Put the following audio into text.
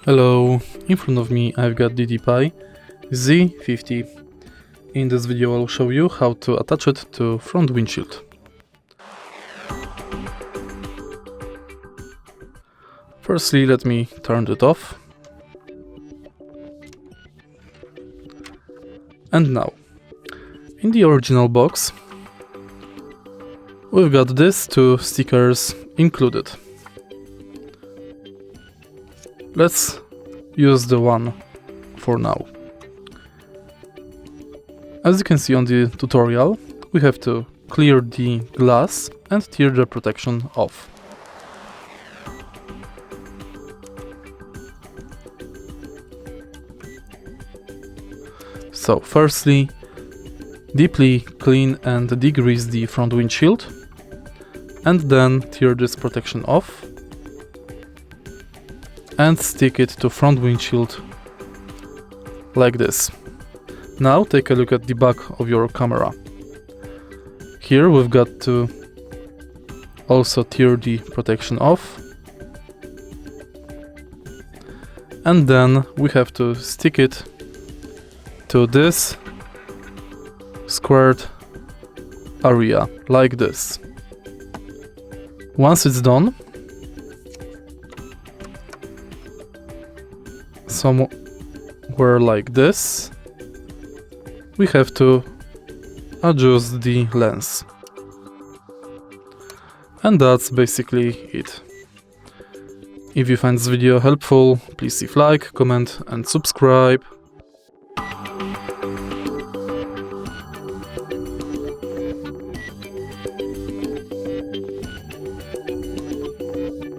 Hello, in front of me I've got DDPAI Z50. In this video I'll show you how to attach it to front windshield. Firstly, let me turn it off. And now, in the original box, we've got these two stickers included. Let's use the one for now. As you can see on the tutorial, we have to clear the glass and tear the protection off. So firstly, deeply clean and degrease the front windshield, and then tear this protection off and stick it to front windshield like this. Now take a look at the back of your camera. Here we've got to also tear the protection off, and then we have to stick it to this squared area like this. Once it's done, somewhere like this, we have to adjust the lens. And that's basically it. If you find this video helpful, please leave like, comment and subscribe.